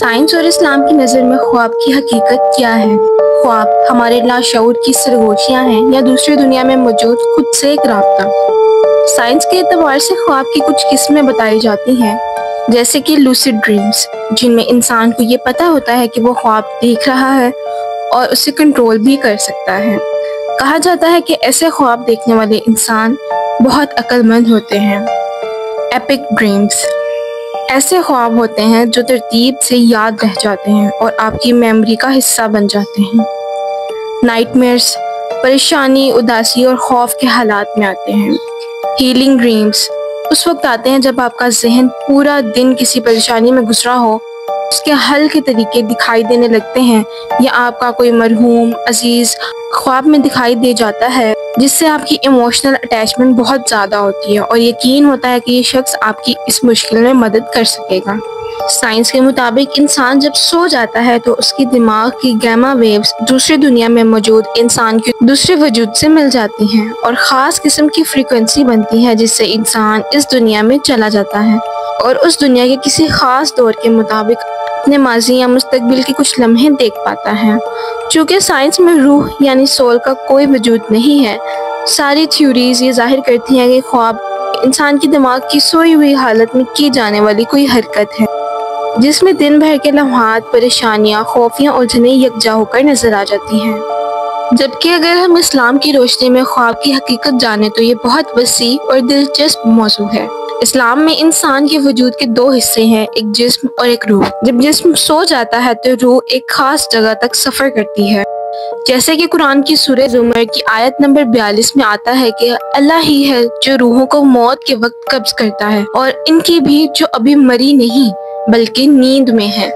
Science और इस्लाम की नज़र में ख्वाब की हकीकत क्या है? ख्वाब हमारे लाशऊर की सरगोशियाँ हैं या दूसरी दुनिया में मौजूद खुद से एक राब्ता। साइंस के एतबार से ख्वाब की कुछ किस्में बताई जाती हैं, जैसे कि लूसिड ड्रीम्स, जिनमें इंसान को ये पता होता है कि वो ख्वाब देख रहा है और उसे कंट्रोल भी कर सकता है। कहा जाता है कि ऐसे ख्वाब देखने वाले इंसान बहुत अक्लमंद होते हैं। एपिक ड्रीम्स ऐसे ख्वाब होते हैं जो तरतीब से याद रह जाते हैं और आपकी मेमोरी का हिस्सा बन जाते हैं। नाइटमेयर्स परेशानी, उदासी और खौफ के हालात में आते हैं। हीलिंग ड्रीम्स उस वक्त आते हैं जब आपका जहन पूरा दिन किसी परेशानी में गुजरा हो, उसके हल के तरीके दिखाई देने लगते हैं या आपका कोई मरहूम अजीज ख्वाब में दिखाई दे जाता है, जिससे आपकी इमोशनल अटैचमेंट बहुत ज़्यादा होती है और यकीन होता है कि ये शख्स आपकी इस मुश्किल में मदद कर सकेगा। साइंस के मुताबिक इंसान जब सो जाता है तो उसकी दिमाग की गैमा वेव्स दूसरी दुनिया में मौजूद इंसान के दूसरे वजूद से मिल जाती हैं और ख़ास किस्म की फ्रीक्वेंसी बनती है, जिससे इंसान इस दुनिया में चला जाता है और उस दुनिया के किसी ख़ास दौर के मुताबिक अपने माजी या मुस्तकबिल के कुछ लम्हे देख पाता है। चूँकि साइंस में रूह यानी सोल का कोई वजूद नहीं है, सारी थ्योरीज ये जाहिर करती हैं कि ख्वाब इंसान की दिमाग की सोई हुई हालत में की जाने वाली कोई हरकत है, जिसमें दिन भर के लम्हात, परेशानियाँ, खौफियाँ उलझने यकजा होकर नजर आ जाती हैं। जबकि अगर हम इस्लाम की रोशनी में ख्वाब की हकीकत जाने तो ये बहुत वसी और दिलचस्प मौजू है। इस्लाम में इंसान के वजूद के दो हिस्से हैं, एक जिस्म और एक रूह। जब जिस्म सो जाता है तो रूह एक खास जगह तक सफर करती है, जैसे कि कुरान की सूरह ज़ुमर की आयत नंबर 42 में आता है कि अल्लाह ही है जो रूहों को मौत के वक्त कब्ज करता है और इनकी भी जो अभी मरी नहीं बल्कि नींद में है,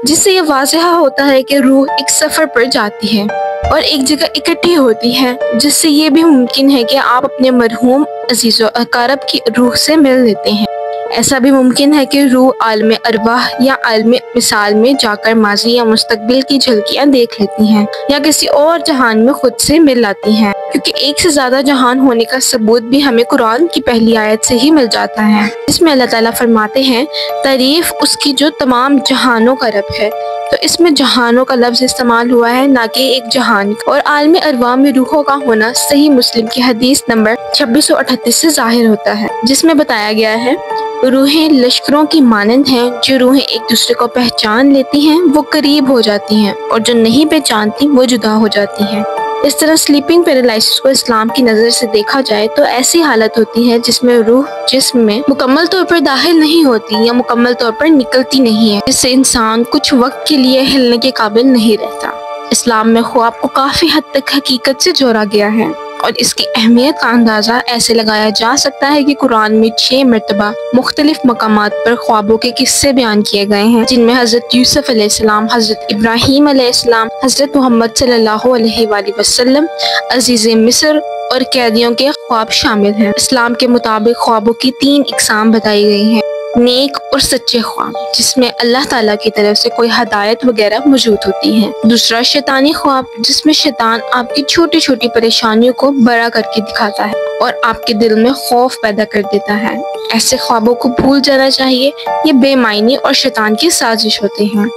जिससे ये वाज़ह होता है कि रूह एक सफर पर जाती है और एक जगह इकट्ठी होती है, जिससे ये भी मुमकिन है कि आप अपने मरहूम अजीज़ो अकारब की रूह से मिल लेते हैं। ऐसा भी मुमकिन है कि रूह आलम अरवाह या आलम मिसाल में जाकर माजी या मुस्तकबिल की झलकियाँ देख लेती हैं या किसी और जहान में खुद से मिल लाती हैं, क्योंकि एक से ज़्यादा जहान होने का सबूत भी हमें कुरान की पहली आयत से ही मिल जाता है, जिसमें अल्लाह ताला फरमाते हैं, तारीफ उसकी जो तमाम जहानों का रब है। तो इसमें जहानों का लफ्ज़ इस्तेमाल हुआ है, ना कि एक जहान। और आलम अरवाह में रूहों का होना सही मुस्लिम की हदीस नंबर 2638 से जाहिर होता है, जिसमें बताया गया है, रूहें लश्करों की मानंद हैं, जो रूहें एक दूसरे को पहचान लेती हैं वो करीब हो जाती हैं और जो नहीं पहचानती वो जुदा हो जाती हैं। इस तरह स्लीपिंग पैरालिसिस को इस्लाम की नज़र से देखा जाए तो ऐसी हालत होती है जिसमें रूह जिस्म में मुकम्मल तौर पर दाखिल नहीं होती या मुकम्मल तौर पर निकलती नहीं है, जिससे इंसान कुछ वक्त के लिए हिलने के काबिल नहीं रहता। इस्लाम में ख्वाब को काफ़ी हद तक हकीकत से जोड़ा गया है और इसकी अहमियत का अंदाज़ा ऐसे लगाया जा सकता है कि कुरान में 6 मरतबा मुख्तलिफ मकामात पर ख्वाबों के किस्से बयान किए गए हैं, जिनमें हज़रत यूसुफ अलैहिस्सलाम, हज़रत इब्राहीम अलैहिस्सलाम, हज़रत मोहम्मद सल्लल्लाहु अलैहि वसल्लम, अज़ीज़े मिस्र और कैदियों के ख्वाब शामिल हैं। इस्लाम के मुताबिक ख्वाबों की 3 इकसाम बताई गई हैं, नेक और सच्चे ख्वाब, जिसमें अल्लाह ताला की तरफ से कोई हदायत वगैरह मौजूद होती है। दूसरा शैतानी ख्वाब, जिसमें शैतान आपकी छोटी छोटी परेशानियों को बड़ा करके दिखाता है और आपके दिल में खौफ पैदा कर देता है। ऐसे ख्वाबों को भूल जाना चाहिए, ये बेमायनी और शैतान की साजिश होते हैं।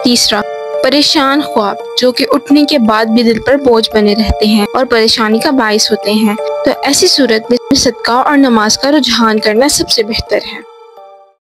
तीसरा परेशान ख्वाब, जो कि उठने के बाद भी दिल पर बोझ बने रहते हैं और परेशानी का बाइस होते हैं, तो ऐसी सूरत में सदका और नमाज का रुझान करना सबसे बेहतर है।